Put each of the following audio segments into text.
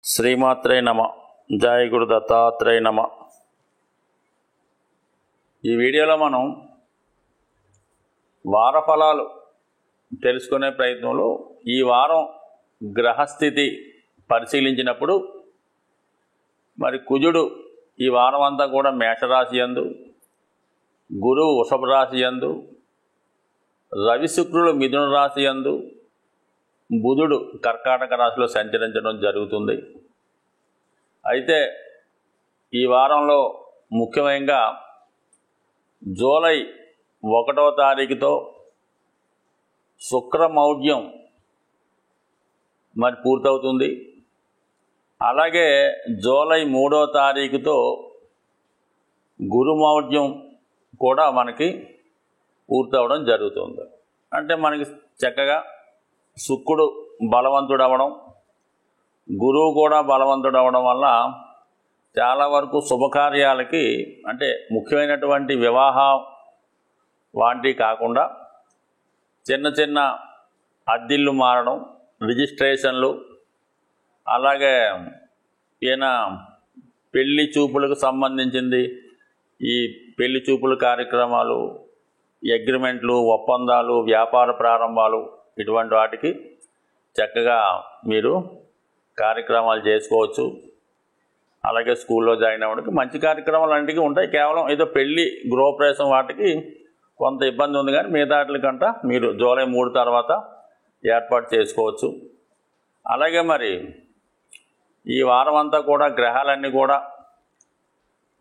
శ్రీమాత్రే నమ. జయ గురు దత్తాత్రేయ నమ. ఈ వీడియోలో మనం వార ఫలాలు తెలుసుకునే ప్రయత్నంలో ఈ వారం గ్రహస్థితి పరిశీలించినప్పుడు మరి కుజుడు ఈ వారం అంతా కూడా మేషరాశి యందు, గురువు వృషభ రాశి యందు, రవి శుక్రులు మిథున రాశి యందు, బుధుడు కర్కాటక రాశిలో సంచరించడం జరుగుతుంది. అయితే ఈ వారంలో ముఖ్యంగా జూలై 1వ తారీఖుతో శుక్రమౌఢ్యం మరి పూర్తవుతుంది. అలాగే జూలై 3వ తారీఖుతో గురుమౌఢ్యం కూడా మనకి పూర్తవడం జరుగుతుంది. అంటే మనకి చక్కగా శుక్రుడు బలవంతుడు అవ్వడం, గురువు కూడా బలవంతుడు అవ్వడం వల్ల చాలా వరకు శుభకార్యాలకి, అంటే ముఖ్యమైనటువంటి వివాహం వాటివి కాకుండా చిన్న చిన్న అద్దిళ్ళు మారడం, రిజిస్ట్రేషన్లు, అలాగే ఈయన పెళ్లి చూపులకు సంబంధించింది ఈ పెళ్లి చూపుల కార్యక్రమాలు, అగ్రిమెంట్లు, ఒప్పందాలు, వ్యాపార ప్రారంభాలు, ఇటువంటి వాటికి చక్కగా మీరు కార్యక్రమాలు చేసుకోవచ్చు. అలాగే స్కూల్లో జాయిన్ అవ్వడానికి మంచి కార్యక్రమాలు అన్నిటికీ ఉంటాయి. కేవలం ఏదో పెళ్ళి, గృహప్రవేశం వాటికి కొంత ఇబ్బంది ఉంది, కానీ మిగతా వాటికంట మీరు జూలై 3 తర్వాత ఏర్పాటు చేసుకోవచ్చు. అలాగే మరి ఈ వారం అంతా కూడా గ్రహాలన్నీ కూడా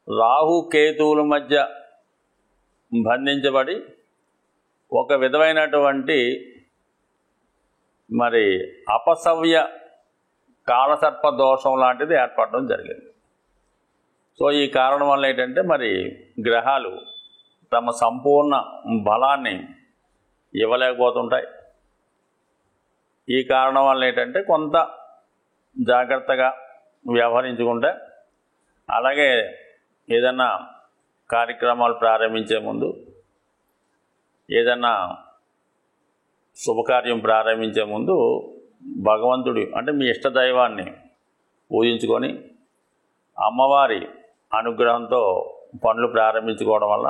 రాహు కేతువుల మధ్య బంధించబడి ఒక విధమైనటువంటి మరి అపసవ్య కాలసర్ప దోషం లాంటిది ఏర్పడడం జరిగింది. సో ఈ కారణం వల్ల ఏంటంటే మరి గ్రహాలు తమ సంపూర్ణ బలాన్ని ఇవ్వలేకపోతుంటాయి. ఈ కారణం వల్ల ఏంటంటే కొంత జాగ్రత్తగా వ్యవహరించుకుంటే, అలాగే ఏదన్నా కార్యక్రమాలు ప్రారంభించే ముందు, ఏదన్నా శుభకార్యం ప్రారంభించే ముందు భగవంతుడి అంటే మీ ఇష్టదైవాన్ని పూజించుకొని అమ్మవారి అనుగ్రహంతో పనులు ప్రారంభించుకోవడం వల్ల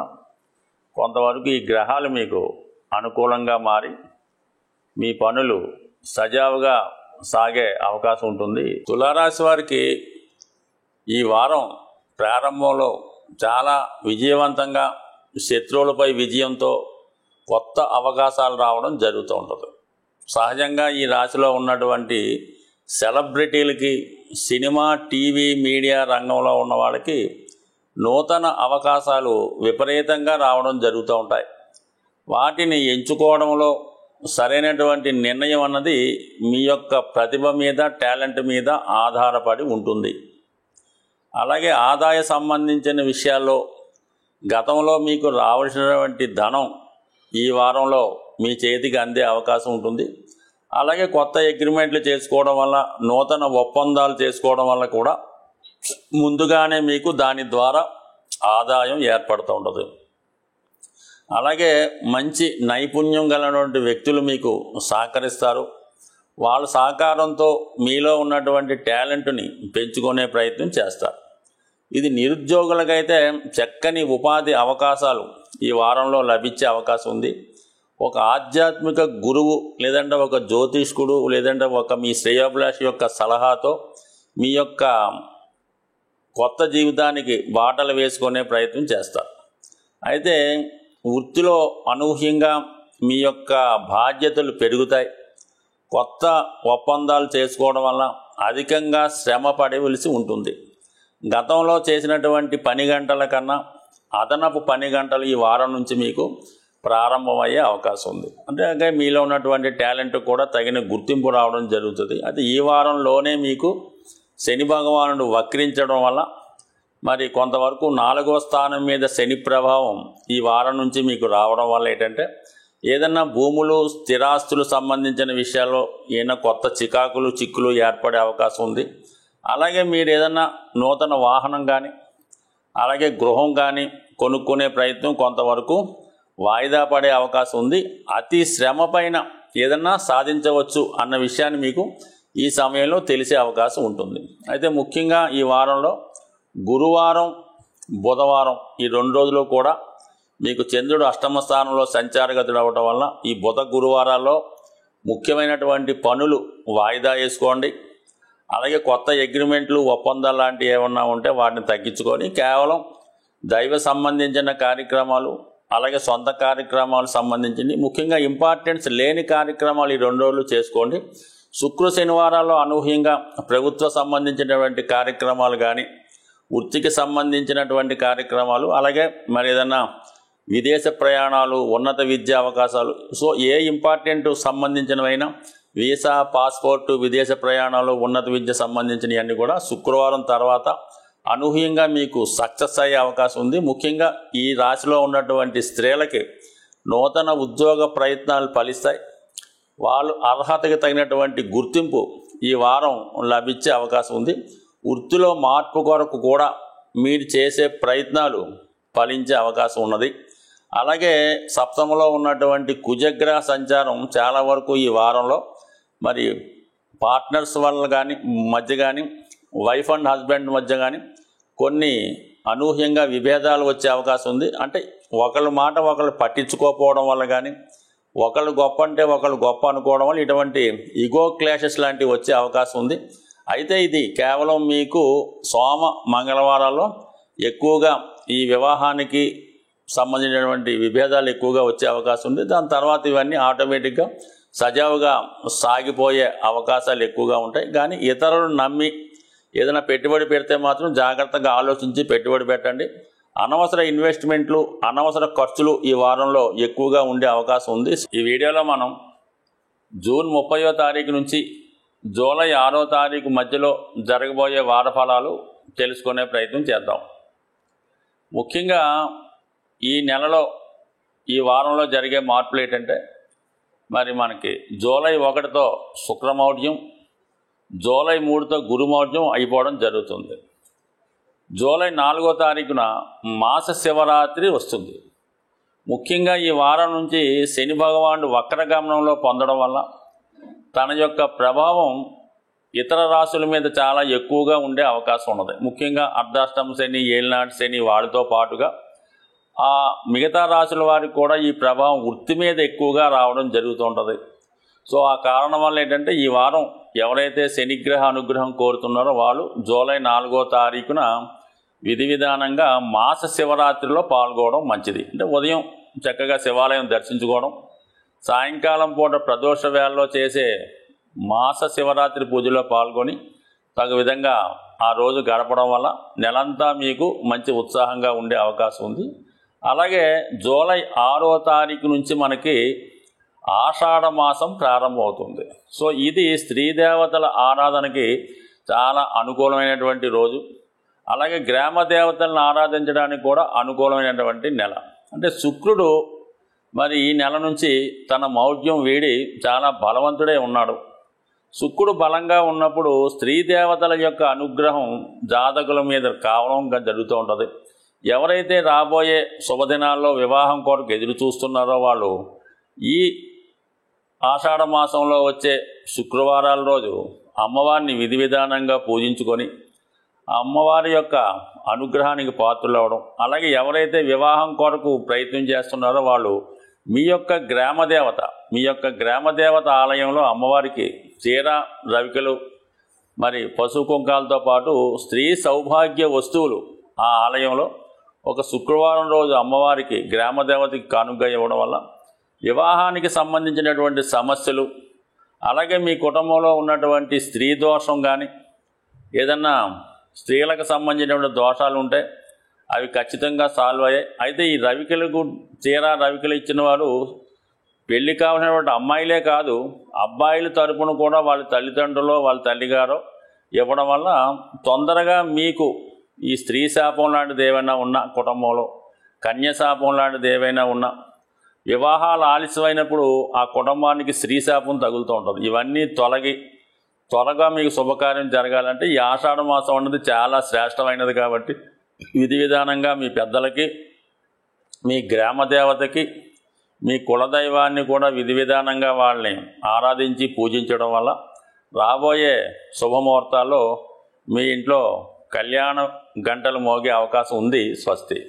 కొంతవరకు ఈ గ్రహాలు మీకు అనుకూలంగా మారి మీ పనులు సజావుగా సాగే అవకాశం ఉంటుంది. తులారాశి వారికి ఈ వారం ప్రారంభంలో చాలా విజయవంతంగా శత్రువులపై విజయంతో కొత్త అవకాశాలు రావడం జరుగుతూ ఉంటుంది. సహజంగా ఈ రాశిలో ఉన్నటువంటి సెలబ్రిటీలకి, సినిమా, టీవీ, మీడియా రంగంలో ఉన్న వాళ్ళకి నూతన అవకాశాలు విపరీతంగా రావడం జరుగుతూ ఉంటాయి. వాటిని ఎంచుకోవడంలో సరైనటువంటి నిర్ణయం అన్నది మీ యొక్క ప్రతిభ మీద, టాలెంట్ మీద ఆధారపడి ఉంటుంది. అలాగే ఆదాయ సంబంధించిన విషయాల్లో గతంలో మీకు రావాల్సినటువంటి ధనం ఈ వారంలో మీ చేతికి అందే అవకాశం ఉంటుంది. అలాగే కొత్త అగ్రిమెంట్లు చేసుకోవడం వల్ల, నూతన ఒప్పందాలు చేసుకోవడం వల్ల కూడా ముందుగానే మీకు దాని ద్వారా ఆదాయం ఏర్పడుతూ ఉంటుంది. అలాగే మంచి నైపుణ్యం కలిగినటువంటి వ్యక్తులు మీకు సహకరిస్తారు. వాళ్ళ సహకారంతో మీలో ఉన్నటువంటి టాలెంట్ని పెంచుకునే ప్రయత్నం చేస్తారు. ఇది నిరుద్యోగులకైతే చక్కని ఉపాధి అవకాశాలు ఈ వారంలో లభించే అవకాశం ఉంది. ఒక ఆధ్యాత్మిక గురువు, లేదంటే ఒక జ్యోతిష్కుడు, లేదంటే ఒక మీ శ్రేయోభిలాషి యొక్క సలహాతో మీ యొక్క కొత్త జీవితానికి బాటలు వేసుకునే ప్రయత్నం చేస్తారు. అయితే వృత్తిలో అనూహ్యంగా మీ యొక్క బాధ్యతలు పెరుగుతాయి. కొత్త ఒప్పందాలు చేసుకోవడం వల్ల అధికంగా శ్రమ పడవలసి ఉంటుంది. గతంలో చేసినటువంటి పని గంటల కన్నా అదనపు పని గంటలు ఈ వారం నుంచి మీకు ప్రారంభమయ్యే అవకాశం ఉంది. అంటే మీలో ఉన్నటువంటి టాలెంట్ కూడా తగిన గుర్తింపు రావడం జరుగుతుంది. అయితే ఈ వారంలోనే మీకు శని భగవానుడు వక్రించడం వల్ల మరి కొంతవరకు 4వ స్థానం మీద శని ప్రభావం ఈ వారం నుంచి మీకు రావడం వల్ల ఏంటంటే ఏదన్నా భూములు, స్థిరాస్తులు సంబంధించిన విషయాల్లో ఏదైనా కొత్త చిక్కులు ఏర్పడే అవకాశం ఉంది. అలాగే మీరు ఏదన్నా నూతన వాహనం కానీ, అలాగే గృహం కానీ కొనుక్కునే ప్రయత్నం కొంతవరకు వాయిదా పడే అవకాశం ఉంది. అతి శ్రమ పైన ఏదన్నా సాధించవచ్చు అన్న విషయాన్ని మీకు ఈ సమయంలో తెలిసే అవకాశం ఉంటుంది. అయితే ముఖ్యంగా ఈ వారంలో గురువారం, బుధవారం ఈ 2 రోజులు కూడా మీకు చంద్రుడు అష్టమ స్థానంలో సంచారగతుడు అవ్వటం వల్ల ఈ బుధ గురువారాల్లో ముఖ్యమైనటువంటి పనులు వాయిదా వేసుకోండి. అలాగే కొత్త అగ్రిమెంట్లు, ఒప్పందాలు లాంటివి ఏమన్నా ఉంటే వాటిని తగ్గించుకొని కేవలం దైవ సంబంధించిన కార్యక్రమాలు, అలాగే సొంత కార్యక్రమాలు సంబంధించింది ముఖ్యంగా ఇంపార్టెన్స్ లేని కార్యక్రమాలు ఈ 2 రోజులు చేసుకోండి. శుక్ర శనివారాల్లో అనూహ్యంగా ప్రభుత్వ సంబంధించినటువంటి కార్యక్రమాలు కానీ, వృత్తికి సంబంధించినటువంటి కార్యక్రమాలు, అలాగే మరి ఏదన్నా విదేశ ప్రయాణాలు, ఉన్నత విద్యా అవకాశాలు, సో ఏ ఇంపార్టెంట్ సంబంధించినవైనా వీసా, పాస్పోర్టు, విదేశ ప్రయాణాలు, ఉన్నత విద్య సంబంధించినవన్నీ కూడా శుక్రవారం తర్వాత అనూహ్యంగా మీకు సక్సెస్ అయ్యే అవకాశం ఉంది. ముఖ్యంగా ఈ రాశిలో ఉన్నటువంటి స్త్రీలకి నూతన ఉద్యోగ ప్రయత్నాలు ఫలిస్తాయి. వాళ్ళు అర్హతకి తగినటువంటి గుర్తింపు ఈ వారం లభించే అవకాశం ఉంది. వృత్తిలో మార్పు కొరకు కూడా మీరు చేసే ప్రయత్నాలు ఫలించే అవకాశం ఉన్నది. అలాగే సప్తమలో ఉన్నటువంటి కుజగ్రహ సంచారం చాలా వరకు ఈ వారంలో మరి పార్ట్నర్స్ వల్ల కానీ మధ్య కానీ, వైఫ్ అండ్ హస్బెండ్ మధ్య కానీ కొన్ని అనూహ్యంగా విభేదాలు వచ్చే అవకాశం ఉంది. అంటే ఒకళ్ళ మాట ఒకళ్ళు పట్టించుకోకపోవడం వల్ల కానీ, ఒకళ్ళు గొప్ప అంటే ఒకళ్ళు గొప్ప అనుకోవడం వల్ల ఇటువంటి ఈగో క్లాషెస్ లాంటివి వచ్చే అవకాశం ఉంది. అయితే ఇది కేవలం మీకు సోమ, మంగళవారాల్లో ఎక్కువగా ఈ వివాహానికి సంబంధించినటువంటి విభేదాలు ఎక్కువగా వచ్చే అవకాశం ఉంది. దాని తర్వాత ఇవన్నీ ఆటోమేటిక్గా సజావుగా సాగిపోయే అవకాశాలు ఎక్కువగా ఉంటాయి. కానీ ఇతరులను నమ్మి ఏదైనా పెట్టుబడి పెడితే మాత్రం జాగ్రత్తగా ఆలోచించి పెట్టుబడి పెట్టండి. అనవసర ఇన్వెస్ట్మెంట్లు, అనవసర ఖర్చులు ఈ వారంలో ఎక్కువగా ఉండే అవకాశం ఉంది. ఈ వీడియోలో మనం జూన్ 30వ తారీఖు నుంచి జూలై 6వ తారీఖు మధ్యలో జరగబోయే వార ఫలాలు తెలుసుకునే ప్రయత్నం చేద్దాం. ముఖ్యంగా ఈ నెలలో, ఈ వారంలో జరిగే మార్పులు ఏంటంటే మరి మనకి జూలై 1తో శుక్రమౌఢ్యం, జూలై 3తో గురుమౌఢ్యం అయిపోవడం జరుగుతుంది. జూలై 4వ తారీఖున మాస శివరాత్రి వస్తుంది. ముఖ్యంగా ఈ వారం నుంచి శని భగవానుడు వక్రగమనంలో పొందడం వల్ల తన యొక్క ప్రభావం ఇతర రాశుల మీద చాలా ఎక్కువగా ఉండే అవకాశం ఉన్నది. ముఖ్యంగా అర్ధాష్టమ శని, ఏలినాటి శని వాటితో పాటుగా ఆ మిగతా రాశుల వారికి కూడా ఈ ప్రభావం వృత్తి మీద ఎక్కువగా రావడం జరుగుతుంటుంది. సో ఆ కారణం వల్ల ఏంటంటే ఈ వారం ఎవరైతే శనిగ్రహ అనుగ్రహం కోరుతున్నారో వాళ్ళు జూలై 4వ తారీఖున విధి విధానంగా మాస శివరాత్రిలో పాల్గొనడం మంచిది. అంటే ఉదయం చక్కగా శివాలయం దర్శించుకోవడం, సాయంకాలం పూట ప్రదోష వేళలో చేసే మాస శివరాత్రి పూజలో పాల్గొని తగు విధంగా ఆ రోజు గడపడం వల్ల నెలంతా మీకు మంచి ఉత్సాహంగా ఉండే అవకాశం ఉంది. అలాగే జూలై 6వ తారీఖు నుంచి మనకి ఆషాఢ మాసం ప్రారంభమవుతుంది. సో ఇది స్త్రీ దేవతల ఆరాధనకి చాలా అనుకూలమైనటువంటి రోజు. అలాగే గ్రామ దేవతలను ఆరాధించడానికి కూడా అనుకూలమైనటువంటి నెల. అంటే శుక్రుడు మరి ఈ నెల నుంచి తన మౌఢ్యం వీడి చాలా బలవంతుడే ఉన్నాడు. శుక్రుడు బలంగా ఉన్నప్పుడు స్త్రీ దేవతల యొక్క అనుగ్రహం జాతకుల మీద కావడంగా జరుగుతూ ఉంటుంది. ఎవరైతే రాబోయే శుభదినాల్లో వివాహం కొరకు ఎదురు చూస్తున్నారో వాళ్ళు ఈ ఆషాఢ మాసంలో వచ్చే శుక్రవారాల రోజు అమ్మవారిని విధి విధానంగా పూజించుకొని అమ్మవారి యొక్క అనుగ్రహానికి పాత్రులవ్వడం, అలాగే ఎవరైతే వివాహం కొరకు ప్రయత్నం చేస్తున్నారో వాళ్ళు మీ యొక్క గ్రామ దేవత ఆలయంలో అమ్మవారికి చీర, రవికలు, మరి పసుపు కుంకాలతో పాటు స్త్రీ సౌభాగ్య వస్తువులు ఆ ఆలయంలో ఒక శుక్రవారం రోజు అమ్మవారికి గ్రామ దేవతకి కానుకగా ఇవ్వడం వల్ల వివాహానికి సంబంధించినటువంటి సమస్యలు, అలాగే మీ కుటుంబంలో ఉన్నటువంటి స్త్రీ దోషం కానీ ఏదన్నా స్త్రీలకు సంబంధించినటువంటి దోషాలు ఉంటే అవి ఖచ్చితంగా సాల్వ్ అయ్యాయి. అయితే ఈ రవికలకు చీర, రవికలు ఇచ్చిన వారు పెళ్లి కావాల్సినటువంటి అమ్మాయిలే కాదు అబ్బాయిల తరపున కూడా వాళ్ళ తల్లిదండ్రులు, వాళ్ళ తల్లిగారో ఇవ్వడం వల్ల తొందరగా మీకు ఈ స్త్రీ శాపం లాంటిది ఏమైనా ఉన్నా, కుటుంబంలో కన్యశాపం లాంటిది ఏవైనా ఉన్నా, వివాహాలు ఆలస్యమైనప్పుడు ఆ కుటుంబానికి స్త్రీ శాపం తగులుతూ ఉంటుంది. ఇవన్నీ తొలగి త్వరగా మీకు శుభకార్యం జరగాలంటే ఈ ఆషాఢ మాసం అన్నది చాలా శ్రేష్టమైనది. కాబట్టి విధి విధానంగా మీ పెద్దలకి, మీ గ్రామ దేవతకి, మీ కులదైవాన్ని కూడా విధి విధానంగా వాళ్ళని ఆరాధించి పూజించడం వల్ల రాబోయే శుభముహూర్తాల్లో మీ ఇంట్లో కళ్యాణ గంటలు మోగే అవకాశం ఉంది. స్వస్తి.